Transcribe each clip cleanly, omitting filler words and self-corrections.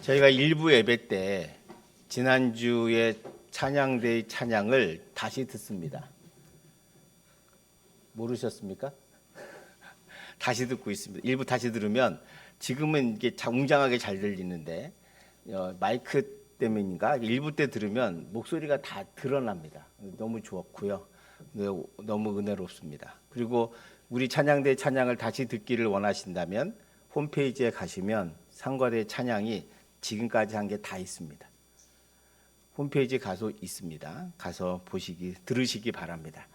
저희가 일부 예배 때 지난주에 찬양대의 찬양을 다시 듣습니다. 모르셨습니까? 다시 듣고 있습니다. 일부 다시 들으면 지금은 이게 웅장하게 잘 들리는데 마이크 때문인가 일부 때 들으면 목소리가 다 드러납니다. 너무 좋고요. 너무 은혜롭습니다. 그리고 우리 찬양대 찬양을 다시 듣기를 원하신다면 홈페이지에 가시면 상과대 찬양이 지금까지 한 게 다 있습니다. 홈페이지에 가서 있습니다. 가서 들으시기 바랍니다.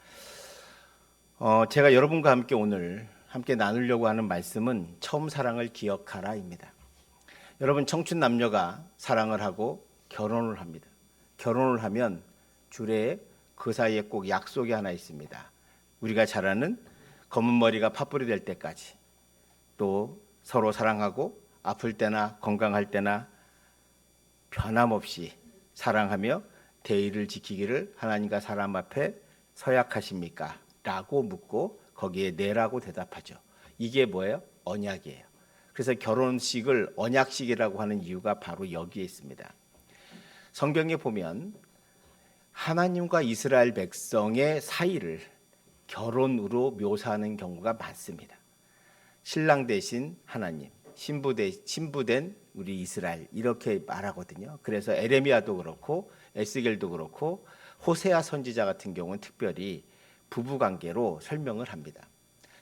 제가 여러분과 함께 오늘 함께 나누려고 하는 말씀은 처음 사랑을 기억하라입니다. 여러분, 청춘 남녀가 사랑을 하고 결혼을 합니다. 결혼을 하면 주례에 그 사이에 꼭 약속이 하나 있습니다. 우리가 잘 아는 검은 머리가 팥불이 될 때까지, 또 서로 사랑하고 아플 때나 건강할 때나 변함없이 사랑하며 대의를 지키기를 하나님과 사람 앞에 서약하십니까? 라고 묻고 거기에 네라고 대답하죠. 이게 뭐예요? 언약이에요. 그래서 결혼식을 언약식이라고 하는 이유가 바로 여기에 있습니다. 성경에 보면 하나님과 이스라엘 백성의 사이를 결혼으로 묘사하는 경우가 많습니다. 신랑 대신 하나님, 신부된 우리 이스라엘, 이렇게 말하거든요. 그래서 에레미야도 그렇고 에스겔도 그렇고 호세아 선지자 같은 경우는 특별히 부부관계로 설명을 합니다.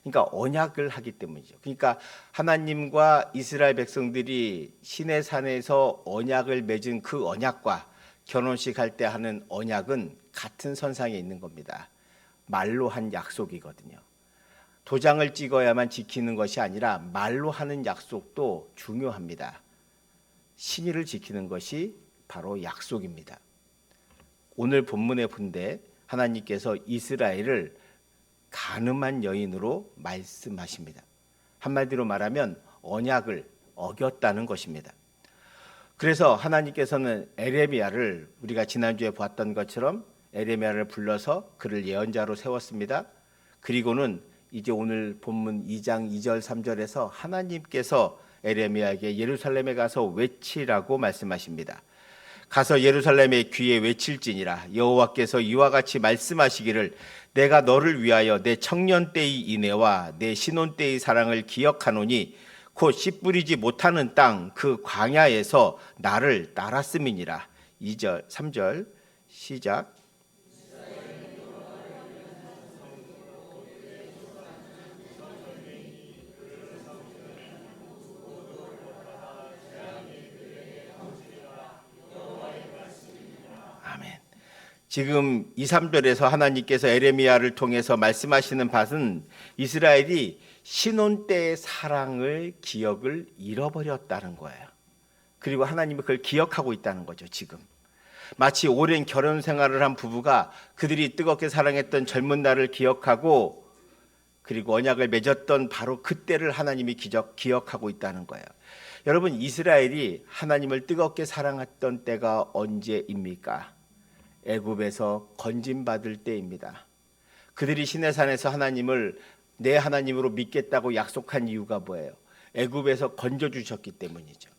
그러니까 언약을 하기 때문이죠. 그러니까 하나님과 이스라엘 백성들이 시내산에서 언약을 맺은 그 언약과 결혼식 할 때 하는 언약은 같은 선상에 있는 겁니다. 말로 한 약속이거든요. 도장을 찍어야만 지키는 것이 아니라 말로 하는 약속도 중요합니다. 신의를 지키는 것이 바로 약속입니다. 오늘 본문의 본데 하나님께서 이스라엘을 간음한 여인으로 말씀하십니다. 한마디로 말하면 언약을 어겼다는 것입니다. 그래서 하나님께서는 에레미야를 우리가 지난주에 보았던 것처럼 에레미야를 불러서 그를 예언자로 세웠습니다. 그리고는 이제 오늘 본문 2장 2절 3절에서 하나님께서 에레미야에게 예루살렘에 가서 외치라고 말씀하십니다. 가서 예루살렘의 귀에 외칠지니라. 여호와께서 이와 같이 말씀하시기를 내가 너를 위하여 내 청년 때의 인애와 내 신혼 때의 사랑을 기억하노니 곧 씨 뿌리지 못하는 땅 그 광야에서 나를 따랐음이니라. 2절 3절 시작. 지금 2, 3절에서 하나님께서 에레미야를 통해서 말씀하시는 바는 이스라엘이 신혼 때의 사랑을 기억을 잃어버렸다는 거예요. 그리고 하나님이 그걸 기억하고 있다는 거죠. 지금 마치 오랜 결혼 생활을 한 부부가 그들이 뜨겁게 사랑했던 젊은 날을 기억하고 그리고 언약을 맺었던 바로 그때를 하나님이 기억하고 있다는 거예요. 여러분, 이스라엘이 하나님을 뜨겁게 사랑했던 때가 언제입니까? 애굽에서 건짐받을 때입니다. 그들이 시내산에서 하나님을 내 하나님으로 믿겠다고 약속한 이유가 뭐예요? 애굽에서 건져주셨기 때문이죠.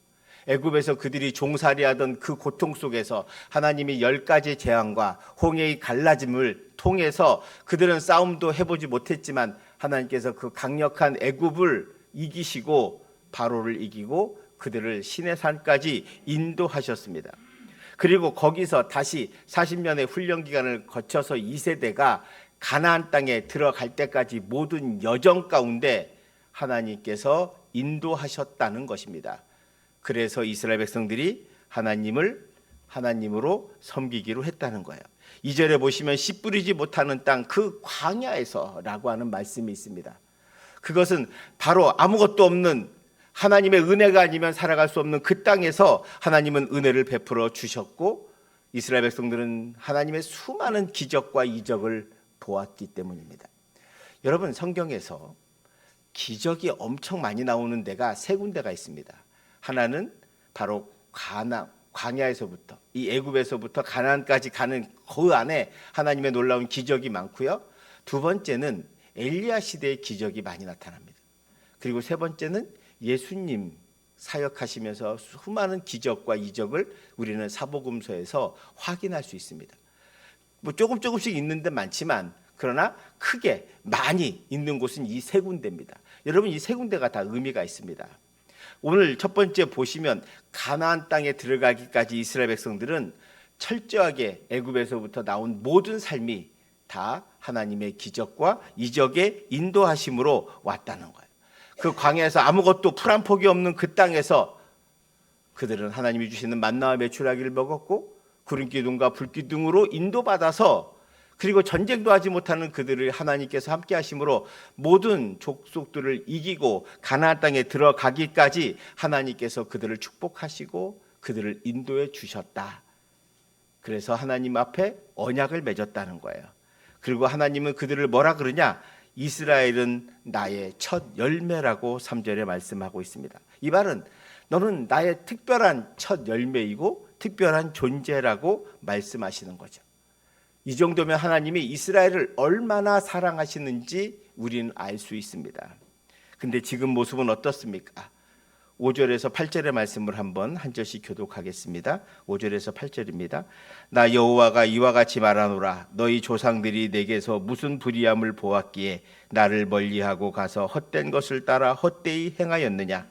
애굽에서 그들이 종살이하던 그 고통 속에서 하나님이 10가지 재앙과 홍해의 갈라짐을 통해서 그들은 싸움도 해보지 못했지만 하나님께서 그 강력한 애굽을 이기시고 바로를 이기고 그들을 시내산까지 인도하셨습니다. 그리고 거기서 다시 40년의 훈련 기간을 거쳐서 2세대가 가나안 땅에 들어갈 때까지 모든 여정 가운데 하나님께서 인도하셨다는 것입니다. 그래서 이스라엘 백성들이 하나님을 하나님으로 섬기기로 했다는 거예요. 2절에 보시면 씨 뿌리지 못하는 땅 그 광야에서라고 하는 말씀이 있습니다. 그것은 바로 아무것도 없는 하나님의 은혜가 아니면 살아갈 수 없는 그 땅에서 하나님은 은혜를 베풀어 주셨고 이스라엘 백성들은 하나님의 수많은 기적과 이적을 보았기 때문입니다. 여러분, 성경에서 기적이 엄청 많이 나오는 데가 세 군데가 있습니다. 하나는 바로 광야에서부터 이 애굽에서부터 가나안까지 가는 그 안에 하나님의 놀라운 기적이 많고요. 두 번째는 엘리야 시대의 기적이 많이 나타납니다. 그리고 세 번째는 예수님 사역하시면서 수많은 기적과 이적을 우리는 사복음서에서 확인할 수 있습니다. 뭐 조금씩 있는 데 많지만 그러나 크게 많이 있는 곳은 이 세 군데입니다. 여러분, 이 세 군데가 다 의미가 있습니다. 오늘 첫 번째 보시면 가나안 땅에 들어가기까지 이스라엘 백성들은 철저하게 애굽에서부터 나온 모든 삶이 다 하나님의 기적과 이적의 인도하심으로 왔다는 거예요. 그 광야에서 아무것도 풀 한 폭이 없는 그 땅에서 그들은 하나님이 주시는 만나와 메추라기를 먹었고 구름 기둥과 불 기둥으로 인도받아서, 그리고 전쟁도 하지 못하는 그들을 하나님께서 함께 하심으로 모든 족속들을 이기고 가나안 땅에 들어가기까지 하나님께서 그들을 축복하시고 그들을 인도해 주셨다. 그래서 하나님 앞에 언약을 맺었다는 거예요. 그리고 하나님은 그들을 뭐라 그러냐? 이스라엘은 나의 첫 열매라고 3절에 말씀하고 있습니다. 이 말은 너는 나의 특별한 첫 열매이고 특별한 존재라고 말씀하시는 거죠. 이 정도면 하나님이 이스라엘을 얼마나 사랑하시는지 우리는 알 수 있습니다. 근데 지금 모습은 어떻습니까? 5절에서 8절의 말씀을 한번 한 절씩 교독하겠습니다. 5절에서 8절입니다. 나 여호와가 이와 같이 말하노라. 너희 조상들이 내게서 무슨 불의함을 보았기에 나를 멀리하고 가서 헛된 것을 따라 헛되이 행하였느냐.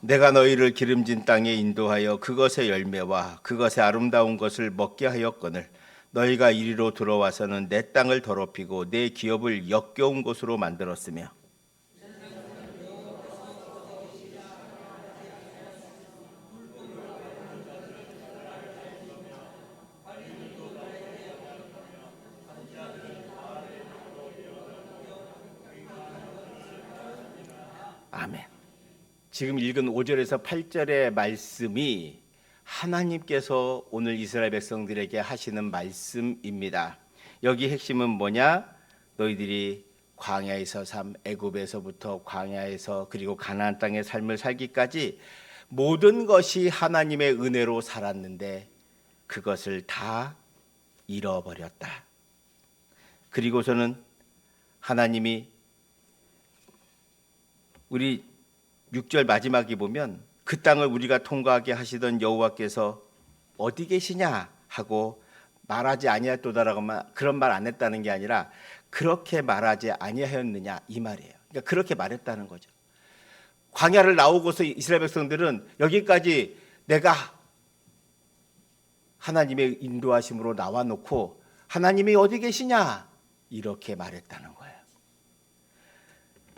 내가 너희를 기름진 땅에 인도하여 그것의 열매와 그것의 아름다운 것을 먹게 하였거늘 너희가 이리로 들어와서는 내 땅을 더럽히고 내 기업을 역겨운 곳으로 만들었으며. 아멘. 지금 읽은 5절에서 8절의 말씀이 하나님께서 오늘 이스라엘 백성들에게 하시는 말씀입니다. 여기 핵심은 뭐냐? 너희들이 광야에서 애굽에서부터 광야에서 그리고 가나안 땅의 삶을 살기까지 모든 것이 하나님의 은혜로 살았는데 그것을 다 잃어버렸다. 그리고서는 하나님이 우리 6절 마지막에 보면 그 땅을 우리가 통과하게 하시던 여호와께서 어디 계시냐 하고 말하지 아니하였도다라고 그런 말 안 했다는 게 아니라 그렇게 말하지 아니하였느냐 이 말이에요. 그러니까 그렇게 말했다는 거죠. 광야를 나오고서 이스라엘 백성들은 여기까지 내가 하나님의 인도하심으로 나와 놓고 하나님이 어디 계시냐 이렇게 말했다는 거예요.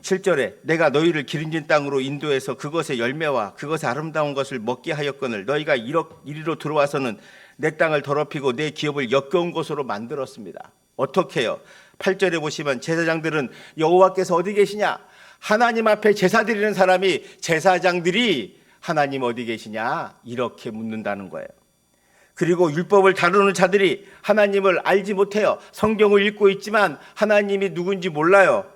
7절에 내가 너희를 기름진 땅으로 인도해서 그것의 열매와 그것의 아름다운 것을 먹게 하였거늘 너희가 이리로 들어와서는 내 땅을 더럽히고 내 기업을 역겨운 곳으로 만들었습니다. 어떻게 해요? 8절에 보시면 제사장들은 여호와께서 어디 계시냐? 하나님 앞에 제사 드리는 사람이 제사장들이 하나님 어디 계시냐? 이렇게 묻는다는 거예요. 그리고 율법을 다루는 자들이 하나님을 알지 못해요. 성경을 읽고 있지만 하나님이 누군지 몰라요.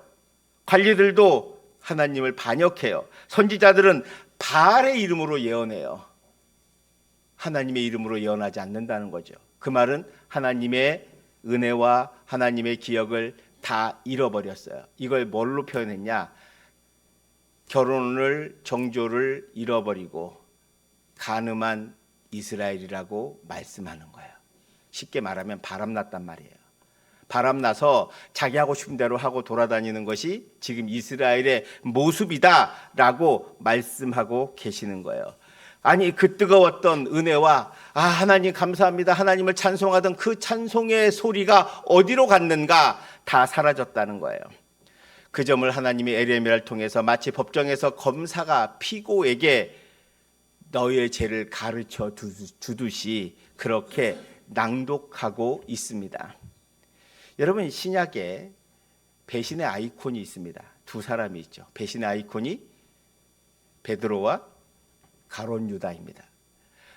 관리들도 하나님을 반역해요. 선지자들은 바알의 이름으로 예언해요. 하나님의 이름으로 예언하지 않는다는 거죠. 그 말은 하나님의 은혜와 하나님의 기억을 다 잃어버렸어요. 이걸 뭘로 표현했냐? 결혼을, 정조를 잃어버리고 간음한 이스라엘이라고 말씀하는 거예요. 쉽게 말하면 바람났단 말이에요. 바람나서 자기 하고 싶은 대로 하고 돌아다니는 것이 지금 이스라엘의 모습이다라고 말씀하고 계시는 거예요. 아니 그 뜨거웠던 은혜와 하나님 감사합니다 하나님을 찬송하던 그 찬송의 소리가 어디로 갔는가? 다 사라졌다는 거예요. 그 점을 하나님이 에레미야를 통해서 마치 법정에서 검사가 피고에게 너희의 죄를 가르쳐 주듯이 그렇게 낭독하고 있습니다. 여러분 신약에 배신의 아이콘이 있습니다. 두 사람이 있죠. 배신의 아이콘이 베드로와 가룟 유다입니다.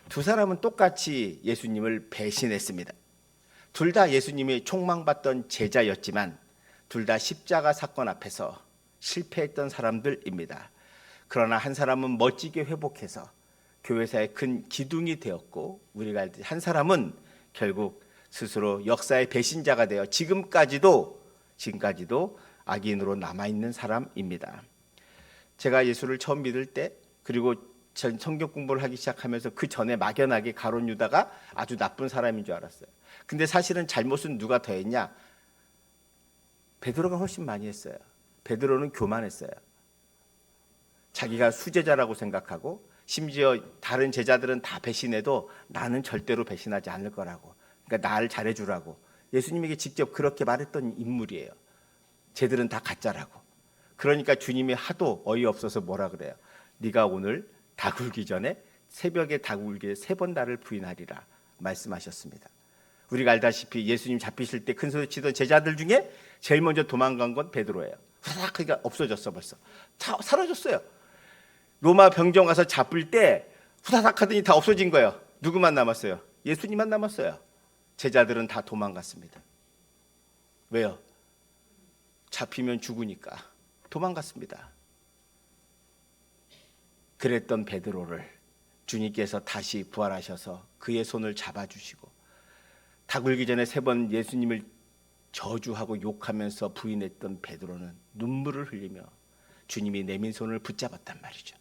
두 사람은 똑같이 예수님을 배신했습니다. 둘 다 예수님이 촉망받던 제자였지만 둘 다 십자가 사건 앞에서 실패했던 사람들입니다. 그러나 한 사람은 멋지게 회복해서 교회사의 큰 기둥이 되었고, 우리가 알듯이 한 사람은 결국 스스로 역사의 배신자가 되어 지금까지도 악인으로 남아있는 사람입니다. 제가 예수를 처음 믿을 때, 그리고 전 성경 공부를 하기 시작하면서 그 전에 막연하게 가룟 유다가 아주 나쁜 사람인 줄 알았어요. 근데 사실은 잘못은 누가 더 했냐? 베드로가 훨씬 많이 했어요. 베드로는 교만했어요. 자기가 수제자라고 생각하고, 심지어 다른 제자들은 다 배신해도 나는 절대로 배신하지 않을 거라고, 그러니까 나를 잘해주라고 예수님에게 직접 그렇게 말했던 인물이에요. 쟤들은 다 가짜라고. 그러니까 주님이 하도 어이없어서 뭐라 그래요? 네가 오늘 닭 울기 전에, 새벽에 닭 울기 3번 나를 부인하리라 말씀하셨습니다. 우리가 알다시피 예수님 잡히실 때 큰 소리 치던 제자들 중에 제일 먼저 도망간 건 베드로예요. 후다닥 그러니까 없어졌어. 벌써 다 사라졌어요. 로마 병정 가서 잡을 때 후다닥 하더니 다 없어진 거예요. 누구만 남았어요? 예수님만 남았어요. 제자들은 다 도망갔습니다. 왜요? 잡히면 죽으니까 도망갔습니다. 그랬던 베드로를 주님께서 다시 부활하셔서 그의 손을 잡아주시고, 닭 울기 전에 3번 예수님을 저주하고 욕하면서 부인했던 베드로는 눈물을 흘리며 주님이 내민 손을 붙잡았단 말이죠.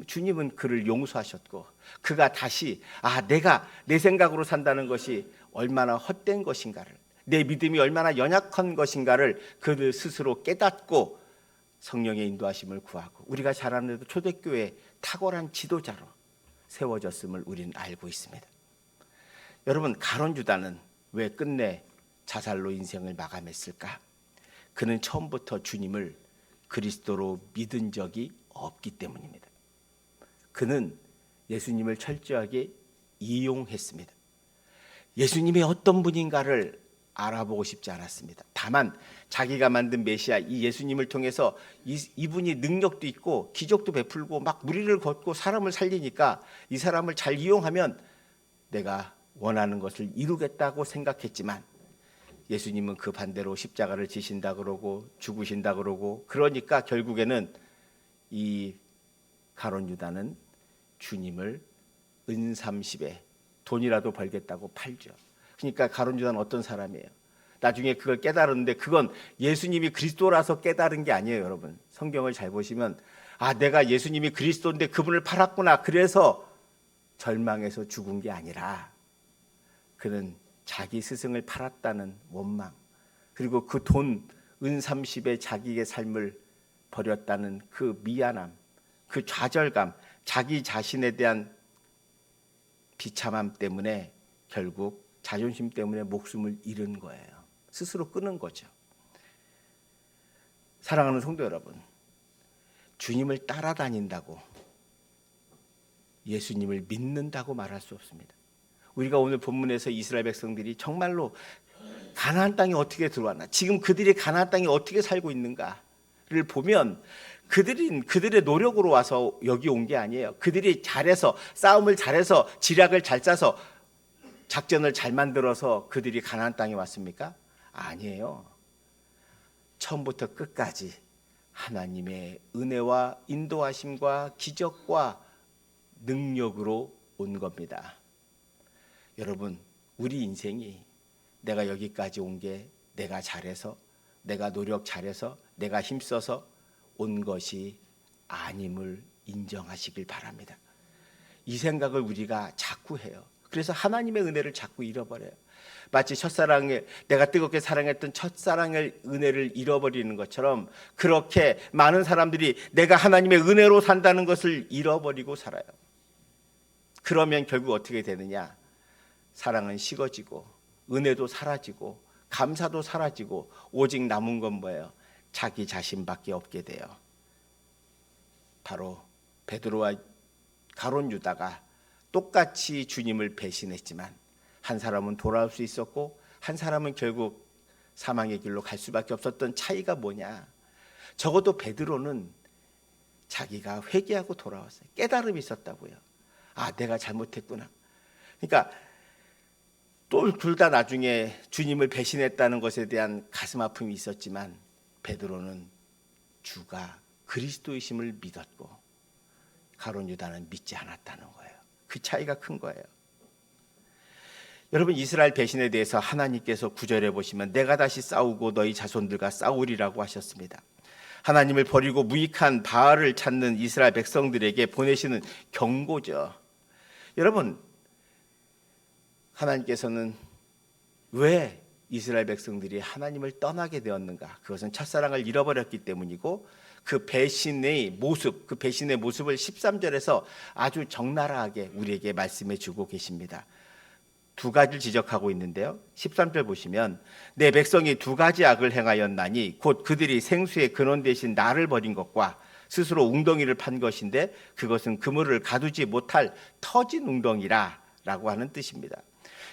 주님은 그를 용서하셨고, 그가 다시 내가 내 생각으로 산다는 것이 얼마나 헛된 것인가를, 내 믿음이 얼마나 연약한 것인가를 그들 스스로 깨닫고 성령의 인도하심을 구하고, 우리가 잘 아는 대로 초대교회의 탁월한 지도자로 세워졌음을 우리는 알고 있습니다. 여러분, 가룟 유다는 왜 끝내 자살로 인생을 마감했을까? 그는 처음부터 주님을 그리스도로 믿은 적이 없기 때문입니다. 그는 예수님을 철저하게 이용했습니다. 예수님이 어떤 분인가를 알아보고 싶지 않았습니다. 다만 자기가 만든 메시아 이 예수님을 통해서 이분이 능력도 있고 기적도 베풀고 막 무리를 걷고 사람을 살리니까 이 사람을 잘 이용하면 내가 원하는 것을 이루겠다고 생각했지만, 예수님은 그 반대로 십자가를 지신다 그러고 죽으신다 그러고, 그러니까 결국에는 이 가룟 유다는 주님을 은30에 돈이라도 벌겠다고 팔죠. 그러니까 가룟 유다는 어떤 사람이에요? 나중에 그걸 깨달았는데 그건 예수님이 그리스도라서 깨달은 게 아니에요. 여러분, 성경을 잘 보시면 내가 예수님이 그리스도인데 그분을 팔았구나, 그래서 절망해서 죽은 게 아니라, 그는 자기 스승을 팔았다는 원망, 그리고 그 돈 은30에 자기의 삶을 버렸다는 그 미안함, 그 좌절감, 자기 자신에 대한 비참함 때문에 결국 자존심 때문에 목숨을 잃은 거예요. 스스로 끊은 거죠. 사랑하는 성도 여러분, 주님을 따라다닌다고 예수님을 믿는다고 말할 수 없습니다. 우리가 오늘 본문에서 이스라엘 백성들이 정말로 가나안 땅에 어떻게 들어왔나, 지금 그들이 가나안 땅에 어떻게 살고 있는가를 보면 그들의 노력으로 와서 여기 온 게 아니에요. 그들이 잘해서, 싸움을 잘해서, 지략을 잘 짜서, 작전을 잘 만들어서 그들이 가나안 땅에 왔습니까? 아니에요. 처음부터 끝까지 하나님의 은혜와 인도하심과 기적과 능력으로 온 겁니다. 여러분, 우리 인생이 내가 여기까지 온 게 내가 잘해서, 내가 노력 잘해서, 내가 힘써서 온 것이 아님을 인정하시길 바랍니다. 이 생각을 우리가 자꾸 해요. 그래서 하나님의 은혜를 자꾸 잃어버려요. 마치 내가 뜨겁게 사랑했던 첫사랑의 은혜를 잃어버리는 것처럼, 그렇게 많은 사람들이 내가 하나님의 은혜로 산다는 것을 잃어버리고 살아요. 그러면 결국 어떻게 되느냐? 사랑은 식어지고, 은혜도 사라지고, 감사도 사라지고, 오직 남은 건 뭐예요? 자기 자신밖에 없게 돼요. 바로 베드로와 가룟 유다가 똑같이 주님을 배신했지만, 한 사람은 돌아올 수 있었고 한 사람은 결국 사망의 길로 갈 수밖에 없었던 차이가 뭐냐? 적어도 베드로는 자기가 회개하고 돌아왔어요. 깨달음이 있었다고요. 내가 잘못했구나. 그러니까 또 둘 다 나중에 주님을 배신했다는 것에 대한 가슴 아픔이 있었지만 베드로는 주가 그리스도이심을 믿었고 가룟 유다는 믿지 않았다는 거예요. 그 차이가 큰 거예요. 여러분, 이스라엘 배신에 대해서 하나님께서 구절해 보시면 내가 다시 싸우고 너희 자손들과 싸우리라고 하셨습니다. 하나님을 버리고 무익한 바알을 찾는 이스라엘 백성들에게 보내시는 경고죠. 여러분, 하나님께서는 왜 이스라엘 백성들이 하나님을 떠나게 되었는가? 그것은 첫사랑을 잃어버렸기 때문이고 그 배신의 모습을 13절에서 아주 적나라하게 우리에게 말씀해 주고 계십니다. 두 가지를 지적하고 있는데요. 13절 보시면 내 백성이 두 가지 악을 행하였나니 곧 그들이 생수의 근원 대신 나를 버린 것과 스스로 웅덩이를 판 것인데 그것은 그물을 가두지 못할 터진 웅덩이라 라고 하는 뜻입니다.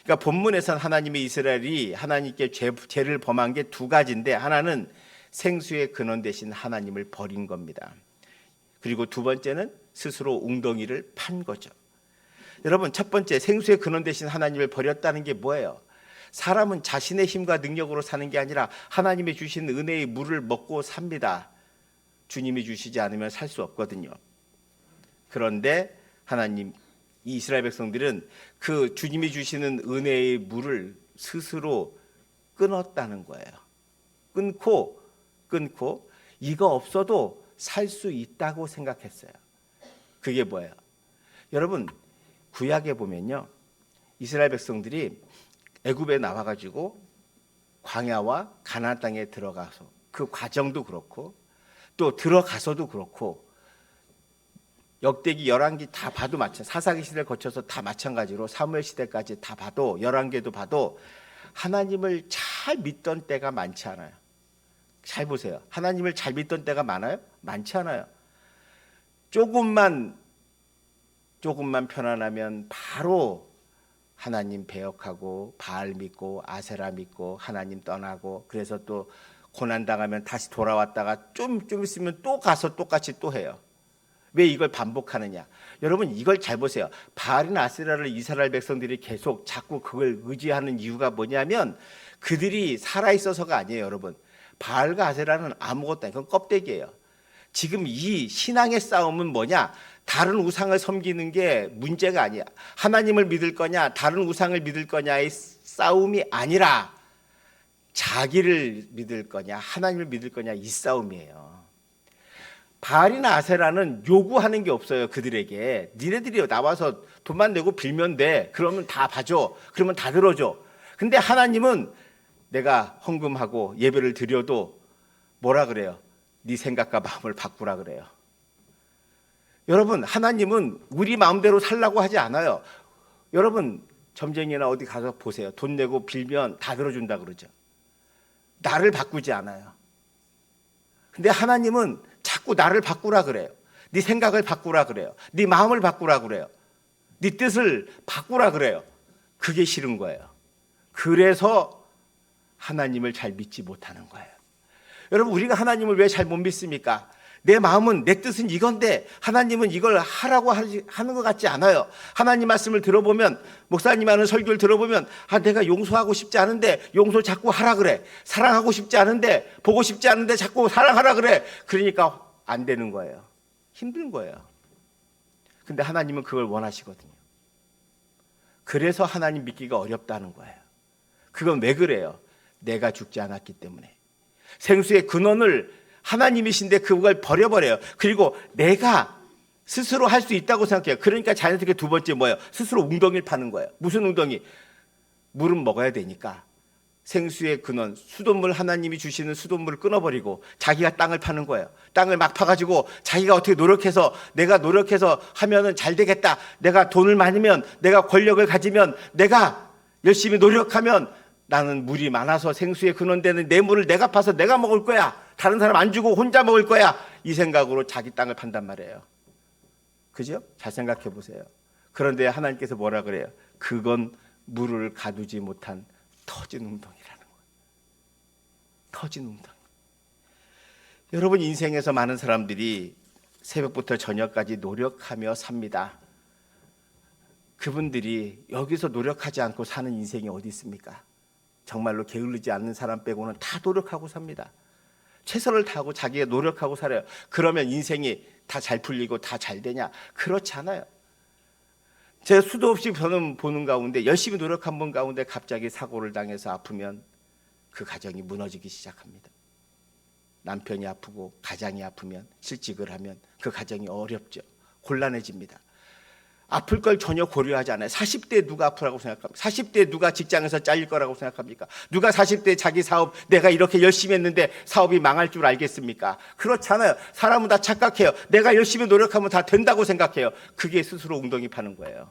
그러니까 본문에선 하나님의 이스라엘이 하나님께 죄를 범한 게 두 가지인데 하나는 생수의 근원 대신 하나님을 버린 겁니다. 그리고 두 번째는 스스로 웅덩이를 판 거죠. 여러분, 첫 번째 생수의 근원 대신 하나님을 버렸다는 게 뭐예요? 사람은 자신의 힘과 능력으로 사는 게 아니라 하나님이 주신 은혜의 물을 먹고 삽니다. 주님이 주시지 않으면 살 수 없거든요. 그런데 하나님, 이 이스라엘 백성들은 그 주님이 주시는 은혜의 물을 스스로 끊었다는 거예요. 끊고 이거 없어도 살 수 있다고 생각했어요. 그게 뭐예요? 여러분, 구약에 보면요, 이스라엘 백성들이 애굽에 나와가지고 광야와 가나안 땅에 들어가서 그 과정도 그렇고 또 들어가서도 그렇고 역대기 11기 다 봐도 사사기 시대를 거쳐서 다 마찬가지로 사무엘 시대까지 다 봐도 11개도 봐도 하나님을 잘 믿던 때가 많지 않아요. 잘 보세요. 하나님을 잘 믿던 때가 많아요? 많지 않아요. 조금만 편안하면 바로 하나님 배역하고 바알 믿고 아세라 믿고 하나님 떠나고 그래서 또 고난당하면 다시 돌아왔다가 좀 있으면 또 가서 똑같이 또 해요. 왜 이걸 반복하느냐? 여러분, 이걸 잘 보세요. 바알이나 아세라를 이스라엘 백성들이 계속 자꾸 그걸 의지하는 이유가 뭐냐면 그들이 살아있어서가 아니에요. 여러분, 바알과 아세라는 아무것도 아니에요. 그건 껍데기예요. 지금 이 신앙의 싸움은 뭐냐? 다른 우상을 섬기는 게 문제가 아니야. 하나님을 믿을 거냐 다른 우상을 믿을 거냐의 싸움이 아니라 자기를 믿을 거냐 하나님을 믿을 거냐 이 싸움이에요. 바알이나 아세라는 요구하는 게 없어요. 그들에게 니네들이 나와서 돈만 내고 빌면 돼. 그러면 다 봐줘. 그러면 다 들어줘. 근데 하나님은 내가 헌금하고 예배를 드려도 뭐라 그래요? 네 생각과 마음을 바꾸라 그래요. 여러분, 하나님은 우리 마음대로 살라고 하지 않아요. 여러분, 점쟁이나 어디 가서 보세요. 돈 내고 빌면 다 들어준다 그러죠. 나를 바꾸지 않아요. 근데 하나님은 자꾸 나를 바꾸라 그래요. 네 생각을 바꾸라 그래요. 네 마음을 바꾸라 그래요. 네 뜻을 바꾸라 그래요. 그게 싫은 거예요. 그래서 하나님을 잘 믿지 못하는 거예요. 여러분, 우리가 하나님을 왜 잘 못 믿습니까? 내 마음은 내 뜻은 이건데 하나님은 이걸 하라고 하는 것 같지 않아요. 하나님 말씀을 들어보면 목사님 하는 설교를 들어보면 내가 용서하고 싶지 않은데 용서 자꾸 하라 그래. 사랑하고 싶지 않은데 보고 싶지 않은데 자꾸 사랑하라 그래. 그러니까 안 되는 거예요. 힘든 거예요. 근데 하나님은 그걸 원하시거든요. 그래서 하나님 믿기가 어렵다는 거예요. 그건 왜 그래요? 내가 죽지 않았기 때문에. 생수의 근원을 하나님이신데 그걸 버려버려요. 그리고 내가 스스로 할 수 있다고 생각해요. 그러니까 자연스럽게 두 번째 뭐예요? 스스로 웅덩이를 파는 거예요. 무슨 웅덩이? 물은 먹어야 되니까 생수의 근원, 수돗물, 하나님이 주시는 수돗물을 끊어버리고 자기가 땅을 파는 거예요. 땅을 막 파가지고 자기가 어떻게 노력해서 내가 노력해서 하면은 잘 되겠다. 내가 돈을 많으면 내가 권력을 가지면 내가 열심히 노력하면 나는 물이 많아서 생수의 근원되는 내 물을 내가 파서 내가 먹을 거야. 다른 사람 안 주고 혼자 먹을 거야. 이 생각으로 자기 땅을 판단 말이에요. 그죠? 잘 생각해 보세요. 그런데 하나님께서 뭐라 그래요? 그건 물을 가두지 못한 터진 웅덩이라는 거예요. 터진 웅덩이. 여러분, 인생에서 많은 사람들이 새벽부터 저녁까지 노력하며 삽니다. 그분들이 여기서 노력하지 않고 사는 인생이 어디 있습니까? 정말로 게을르지 않는 사람 빼고는 다 노력하고 삽니다. 최선을 다하고 자기가 노력하고 살아요. 그러면 인생이 다 잘 풀리고 다 잘 되냐? 그렇지 않아요. 제가 수도 없이 저는 보는 가운데 열심히 노력한 분 가운데 갑자기 사고를 당해서 아프면 그 가정이 무너지기 시작합니다. 남편이 아프고 가장이 아프면 실직을 하면 그 가정이 어렵죠. 곤란해집니다. 아플 걸 전혀 고려하지 않아요. 40대에 누가 아프라고 생각합니까? 40대에 누가 직장에서 잘릴 거라고 생각합니까? 누가 40대에 자기 사업 내가 이렇게 열심히 했는데 사업이 망할 줄 알겠습니까? 그렇잖아요. 사람은 다 착각해요. 내가 열심히 노력하면 다 된다고 생각해요. 그게 스스로 웅덩이 파는 거예요.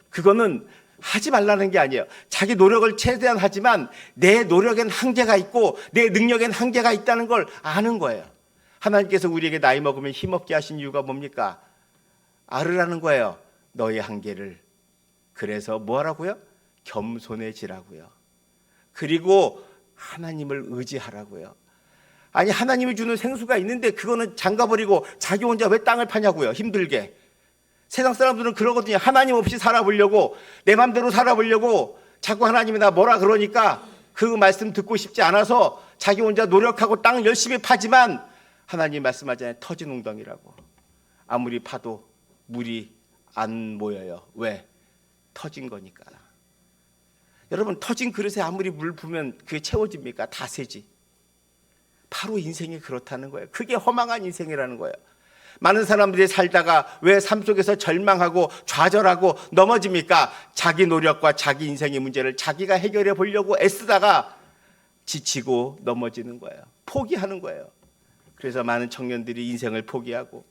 그거는 하지 말라는 게 아니에요. 자기 노력을 최대한 하지만 내 노력엔 한계가 있고 내 능력엔 한계가 있다는 걸 아는 거예요. 하나님께서 우리에게 나이 먹으면 힘없게 하신 이유가 뭡니까? 알으라는 거예요. 너의 한계를. 그래서 뭐 하라고요? 겸손해지라고요. 그리고 하나님을 의지하라고요. 아니 하나님이 주는 생수가 있는데 그거는 잠가버리고 자기 혼자 왜 땅을 파냐고요. 힘들게. 세상 사람들은 그러거든요. 하나님 없이 살아보려고 내 맘대로 살아보려고 자꾸 하나님이 나 뭐라 그러니까 그 말씀 듣고 싶지 않아서 자기 혼자 노력하고 땅 열심히 파지만 하나님 말씀하잖아요. 터진 웅덩이라고. 아무리 파도 물이 안 모여요. 왜? 터진 거니까. 여러분 터진 그릇에 아무리 물 부으면 그게 채워집니까? 다 새지. 바로 인생이 그렇다는 거예요. 그게 허망한 인생이라는 거예요. 많은 사람들이 살다가 왜 삶 속에서 절망하고 좌절하고 넘어집니까? 자기 노력과 자기 인생의 문제를 자기가 해결해 보려고 애쓰다가 지치고 넘어지는 거예요. 포기하는 거예요. 그래서 많은 청년들이 인생을 포기하고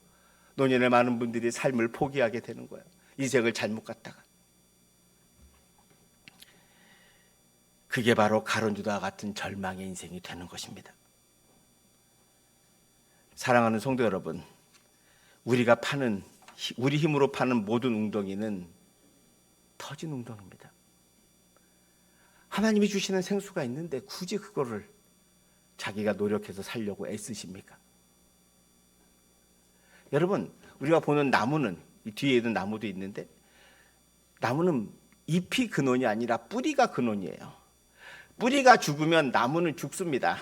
노년의 많은 분들이 삶을 포기하게 되는 거예요. 인생을 잘못 갔다가. 그게 바로 가론주다와 같은 절망의 인생이 되는 것입니다. 사랑하는 성도 여러분, 우리가 파는, 우리 힘으로 파는 모든 웅덩이는 터진 웅덩이입니다. 하나님이 주시는 생수가 있는데 굳이 그거를 자기가 노력해서 살려고 애쓰십니까? 여러분, 우리가 보는 나무는, 이 뒤에 있는 나무도 있는데 나무는 잎이 근원이 아니라 뿌리가 근원이에요. 뿌리가 죽으면 나무는 죽습니다.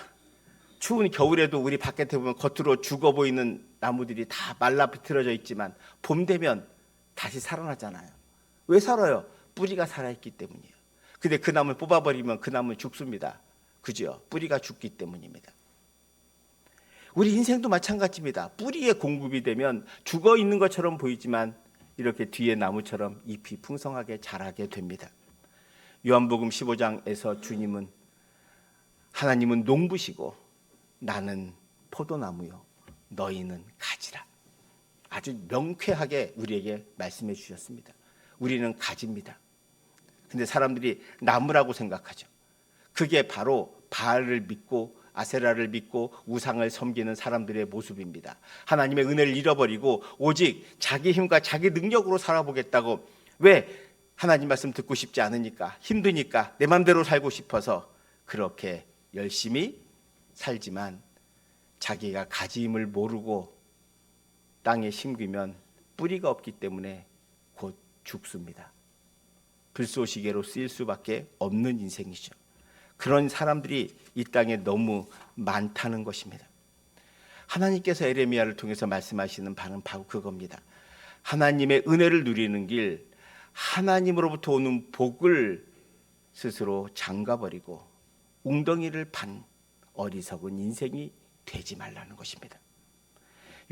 추운 겨울에도 우리 밖에 보면 겉으로 죽어 보이는 나무들이 다 말라 비틀어져 있지만 봄 되면 다시 살아나잖아요. 왜 살아요? 뿌리가 살아있기 때문이에요. 근데 그 나무를 뽑아버리면 그 나무는 죽습니다. 그죠? 뿌리가 죽기 때문입니다. 우리 인생도 마찬가지입니다. 뿌리에 공급이 되면 죽어 있는 것처럼 보이지만 이렇게 뒤에 나무처럼 잎이 풍성하게 자라게 됩니다. 요한복음 15장에서 주님은 하나님은 농부시고 나는 포도나무요 너희는 가지라. 아주 명쾌하게 우리에게 말씀해 주셨습니다. 우리는 가지입니다. 근데 사람들이 나무라고 생각하죠. 그게 바로 바알을 믿고 아세라를 믿고 우상을 섬기는 사람들의 모습입니다. 하나님의 은혜를 잃어버리고 오직 자기 힘과 자기 능력으로 살아보겠다고. 왜? 하나님 말씀 듣고 싶지 않으니까, 힘드니까, 내 맘대로 살고 싶어서 그렇게 열심히 살지만 자기가 가지임을 모르고 땅에 심기면 뿌리가 없기 때문에 곧 죽습니다. 불쏘시개로 쓰일 수밖에 없는 인생이죠. 그런 사람들이 이 땅에 너무 많다는 것입니다. 하나님께서 에레미야를 통해서 말씀하시는 바는 바로 그겁니다. 하나님의 은혜를 누리는 길, 하나님으로부터 오는 복을 스스로 잠가버리고 웅덩이를 판 어리석은 인생이 되지 말라는 것입니다.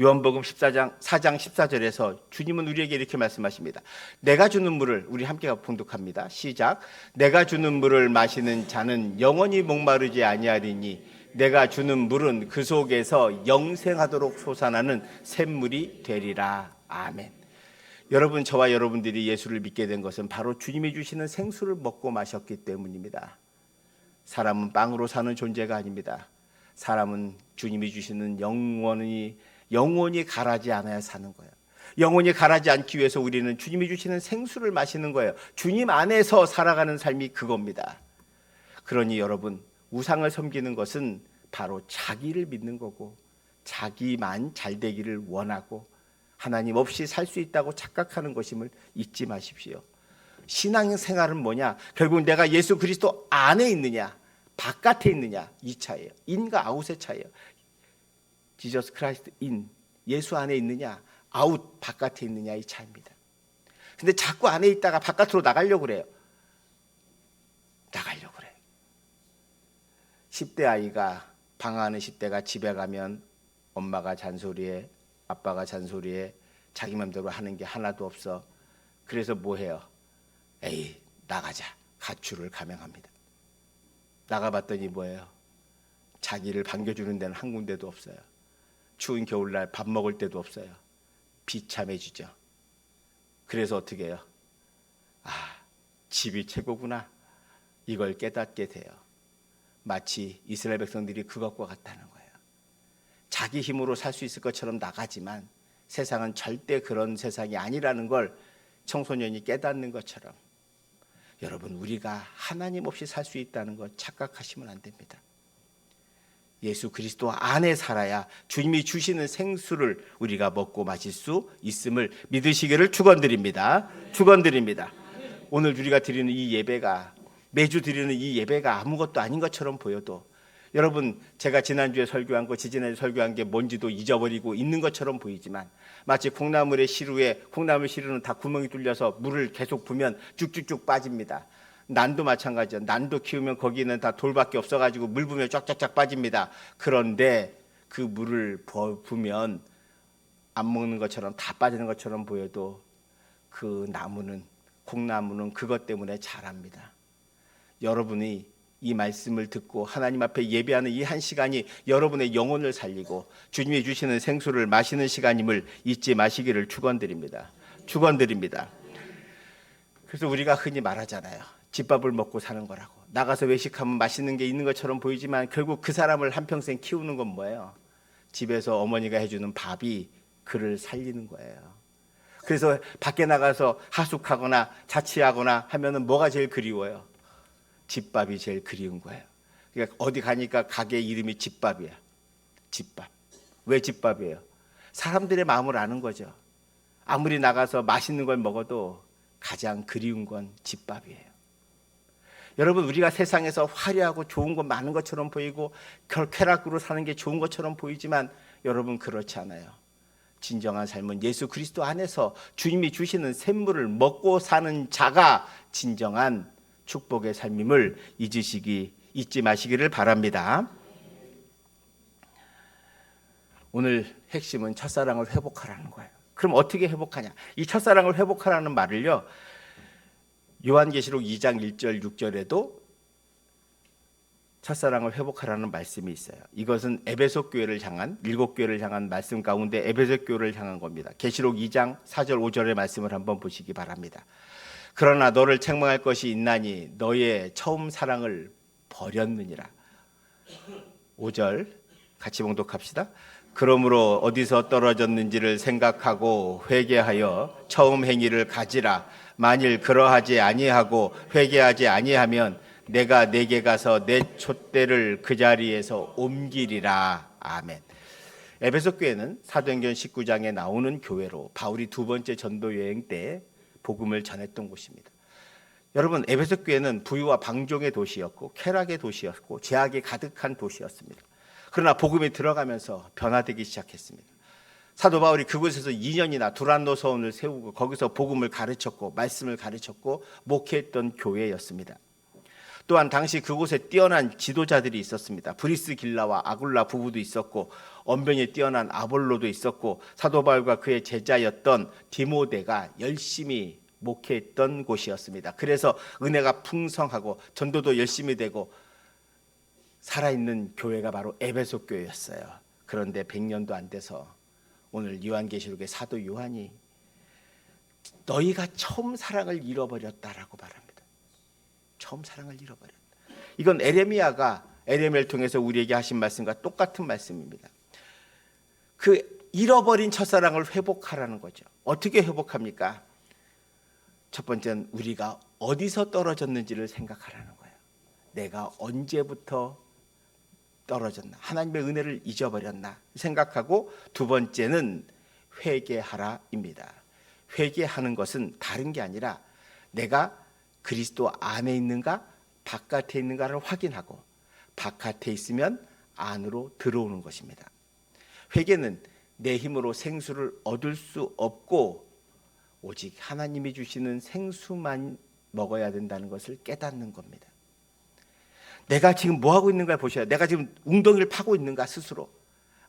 요한복음 4장 14절에서 주님은 우리에게 이렇게 말씀하십니다. 내가 주는 물을, 우리 함께 봉독합니다. 시작. 내가 주는 물을 마시는 자는 영원히 목마르지 아니하리니 내가 주는 물은 그 속에서 영생하도록 솟아나는 샘물이 되리라. 아멘. 여러분, 저와 여러분들이 예수를 믿게 된 것은 바로 주님이 주시는 생수를 먹고 마셨기 때문입니다. 사람은 빵으로 사는 존재가 아닙니다. 사람은 주님이 주시는 영원히 가라지 않아야 사는 거예요. 영원히 가라지 않기 위해서 우리는 주님이 주시는 생수를 마시는 거예요. 주님 안에서 살아가는 삶이 그겁니다. 그러니 여러분, 우상을 섬기는 것은 바로 자기를 믿는 거고 자기만 잘 되기를 원하고 하나님 없이 살 수 있다고 착각하는 것임을 잊지 마십시오. 신앙생활은 뭐냐? 결국 내가 예수 그리스도 안에 있느냐 바깥에 있느냐 이 차이예요. 인과 아웃의 차이예요. 지저스 크라이스트 인, 예수 안에 있느냐 아웃 바깥에 있느냐 이 차이입니다. 근데 자꾸 안에 있다가 바깥으로 나가려고 그래요. 10대 아이가 방황하는 10대가 집에 가면 엄마가 잔소리해, 아빠가 잔소리해, 자기 맘대로 하는 게 하나도 없어. 그래서 뭐 해요? 에이, 나가자. 가출을 감행합니다. 나가봤더니 뭐예요? 자기를 반겨주는 데는 한 군데도 없어요. 추운 겨울날 밥 먹을 데도 없어요. 비참해지죠. 그래서 어떻게 해요? 아, 집이 최고구나. 이걸 깨닫게 돼요. 마치 이스라엘 백성들이 그것과 같다는 거예요. 자기 힘으로 살 수 있을 것처럼 나가지만 세상은 절대 그런 세상이 아니라는 걸 청소년이 깨닫는 것처럼 여러분, 우리가 하나님 없이 살 수 있다는 걸 착각하시면 안 됩니다. 예수 그리스도 안에 살아야 주님이 주시는 생수를 우리가 먹고 마실 수 있음을 믿으시기를 축원드립니다. 축원드립니다. 오늘 우리가 드리는 이 예배가, 매주 드리는 이 예배가 아무것도 아닌 것처럼 보여도, 여러분, 제가 지난주에 설교한 거, 지지난주에 설교한 게 뭔지도 잊어버리고 있는 것처럼 보이지만, 마치 콩나물의 시루에, 콩나물 시루는 다 구멍이 뚫려서 물을 계속 부면 쭉쭉쭉 빠집니다. 난도 마찬가지죠. 난도 키우면 거기는 다 돌밖에 없어가지고 물 부으면 쫙쫙쫙 빠집니다. 그런데 그 물을 부으면 안 먹는 것처럼 다 빠지는 것처럼 보여도 그 나무는, 콩나무는 그것 때문에 자랍니다. 여러분이 이 말씀을 듣고 하나님 앞에 예배하는 이 한 시간이 여러분의 영혼을 살리고 주님이 주시는 생수를 마시는 시간임을 잊지 마시기를 축원드립니다. 축원드립니다. 그래서 우리가 흔히 말하잖아요. 집밥을 먹고 사는 거라고. 나가서 외식하면 맛있는 게 있는 것처럼 보이지만 결국 그 사람을 한평생 키우는 건 뭐예요? 집에서 어머니가 해주는 밥이 그를 살리는 거예요. 그래서 밖에 나가서 하숙하거나 자취하거나 하면은 뭐가 제일 그리워요? 집밥이 제일 그리운 거예요. 그러니까 어디 가니까 가게 이름이 집밥이야. 집밥. 왜 집밥이에요? 사람들의 마음을 아는 거죠. 아무리 나가서 맛있는 걸 먹어도 가장 그리운 건 집밥이에요. 여러분, 우리가 세상에서 화려하고 좋은 것 많은 것처럼 보이고 쾌락으로 사는 게 좋은 것처럼 보이지만 여러분, 그렇지 않아요. 진정한 삶은 예수 그리스도 안에서 주님이 주시는 샘물을 먹고 사는 자가 진정한 축복의 삶임을 잊지 마시기를 바랍니다. 오늘 핵심은 첫사랑을 회복하라는 거예요. 그럼 어떻게 회복하냐? 이 첫사랑을 회복하라는 말을요, 요한계시록 2장 1절 6절에도 첫사랑을 회복하라는 말씀이 있어요. 이것은 에베소 교회를 향한, 7교회를 향한 말씀 가운데 에베소 교회를 향한 겁니다. 계시록 2장 4절 5절의 말씀을 한번 보시기 바랍니다. 그러나 너를 책망할 것이 있나니 너의 처음 사랑을 버렸느니라. 5절 같이 봉독합시다. 그러므로 어디서 떨어졌는지를 생각하고 회개하여 처음 행위를 가지라. 만일 그러하지 아니하고 회개하지 아니하면 내가 내게 가서 내 촛대를 그 자리에서 옮기리라. 아멘. 에베소 교회는 사도행전 19장에 나오는 교회로 바울이 두 번째 전도 여행 때 복음을 전했던 곳입니다. 여러분, 에베소 교회는 부유와 방종의 도시였고 쾌락의 도시였고 죄악이 가득한 도시였습니다. 그러나 복음이 들어가면서 변화되기 시작했습니다. 사도 바울이 그곳에서 2년이나 두란노 서원을 세우고 거기서 복음을 가르쳤고 말씀을 가르쳤고 목회했던 교회였습니다. 또한 당시 그곳에 뛰어난 지도자들이 있었습니다. 브리스길라와 아굴라 부부도 있었고 언변이 뛰어난 아볼로도 있었고 사도 바울과 그의 제자였던 디모데가 열심히 목회했던 곳이었습니다. 그래서 은혜가 풍성하고 전도도 열심히 되고 살아있는 교회가 바로 에베소 교회였어요. 그런데 100년도 안 돼서 오늘 요한계시록의 사도 요한이 너희가 처음 사랑을 잃어버렸다라고 말합니다. 처음 사랑을 잃어버렸다. 이건 에레미야가 에레미야를 통해서 우리에게 하신 말씀과 똑같은 말씀입니다. 그 잃어버린 첫사랑을 회복하라는 거죠. 어떻게 회복합니까? 첫 번째는 우리가 어디서 떨어졌는지를 생각하라는 거예요. 내가 언제부터 떨어졌나? 하나님의 은혜를 잊어버렸나? 생각하고 두 번째는 회개하라입니다. 회개하는 것은 다른 게 아니라 내가 그리스도 안에 있는가 바깥에 있는가를 확인하고 바깥에 있으면 안으로 들어오는 것입니다. 회개는 내 힘으로 생수를 얻을 수 없고 오직 하나님이 주시는 생수만 먹어야 된다는 것을 깨닫는 겁니다. 내가 지금 뭐 하고 있는가 보셔야 내가 지금 웅덩이를 파고 있는가 스스로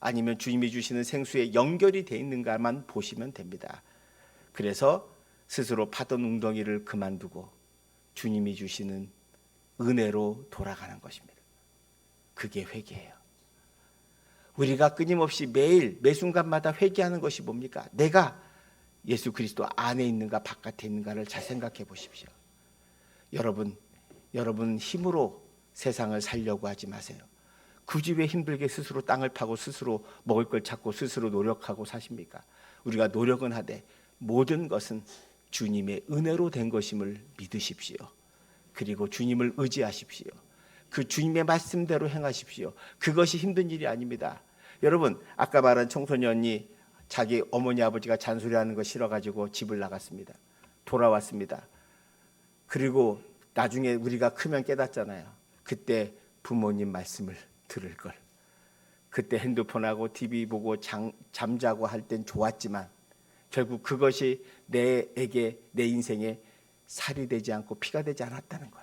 아니면 주님이 주시는 생수에 연결이 돼 있는가만 보시면 됩니다. 그래서 스스로 파던 웅덩이를 그만두고 주님이 주시는 은혜로 돌아가는 것입니다. 그게 회개예요. 우리가 끊임없이 매일 매 순간마다 회개하는 것이 뭡니까? 내가 예수 그리스도 안에 있는가 바깥에 있는가를 잘 생각해 보십시오. 여러분 힘으로 세상을 살려고 하지 마세요. 굳이 왜 힘들게 스스로 땅을 파고 스스로 먹을 걸 찾고 스스로 노력하고 사십니까? 우리가 노력은 하되 모든 것은 주님의 은혜로 된 것임을 믿으십시오. 그리고 주님을 의지하십시오. 그 주님의 말씀대로 행하십시오. 그것이 힘든 일이 아닙니다. 여러분 아까 말한 청소년이 자기 어머니 아버지가 잔소리하는 거 싫어가지고 집을 나갔습니다. 돌아왔습니다. 그리고 나중에 우리가 크면 깨닫잖아요. 그때 부모님 말씀을 들을 걸. 그때 핸드폰하고 TV 보고 잠자고 할 땐 좋았지만 결국 그것이 내 인생에 살이 되지 않고 피가 되지 않았다는 걸.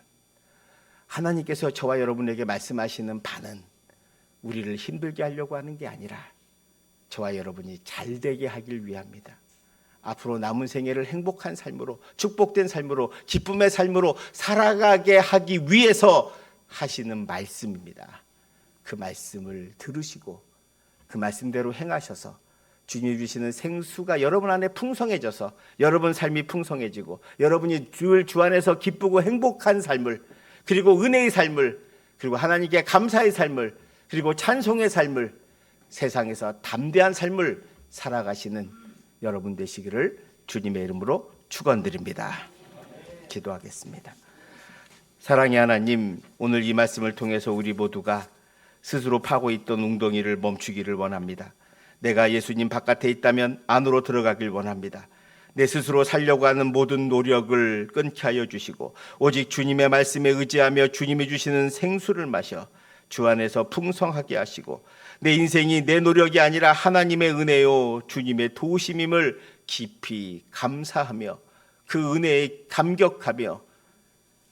하나님께서 저와 여러분에게 말씀하시는 바는 우리를 힘들게 하려고 하는 게 아니라 저와 여러분이 잘되게 하길 위함이다. 앞으로 남은 생애를 행복한 삶으로 축복된 삶으로 기쁨의 삶으로 살아가게 하기 위해서 하시는 말씀입니다. 그 말씀을 들으시고 그 말씀대로 행하셔서 주님이 주시는 생수가 여러분 안에 풍성해져서 여러분 삶이 풍성해지고 여러분이 주 안에서 기쁘고 행복한 삶을 그리고 은혜의 삶을 그리고 하나님께 감사의 삶을 그리고 찬송의 삶을 세상에서 담대한 삶을 살아가시는 여러분 되시기를 주님의 이름으로 축원드립니다. 기도하겠습니다. 사랑의 하나님, 오늘 이 말씀을 통해서 우리 모두가 스스로 파고 있던 웅덩이를 멈추기를 원합니다. 내가 예수님 바깥에 있다면 안으로 들어가길 원합니다. 내 스스로 살려고 하는 모든 노력을 끊게 하여 주시고 오직 주님의 말씀에 의지하며 주님이 주시는 생수를 마셔 주 안에서 풍성하게 하시고 내 인생이 내 노력이 아니라 하나님의 은혜요 주님의 도우심임을 깊이 감사하며 그 은혜에 감격하며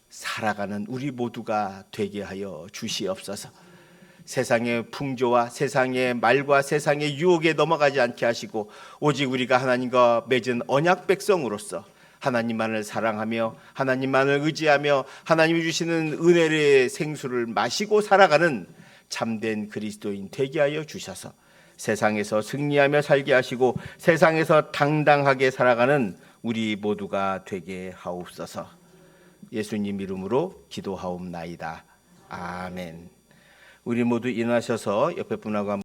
살아가는 우리 모두가 되게 하여 주시옵소서. 세상의 풍조와 세상의 말과 세상의 유혹에 넘어가지 않게 하시고 오직 우리가 하나님과 맺은 언약 백성으로서 하나님만을 사랑하며 하나님만을 의지하며 하나님이 주시는 은혜의 생수를 마시고 살아가는 참된 그리스도인 되게 하여 주셔서 세상에서 승리하며 살게 하시고 세상에서 당당하게 살아가는 우리 모두가 되게 하옵소서. 예수님 이름으로 기도하옵나이다. 아멘. 우리 모두 일어나셔서 옆에 분하고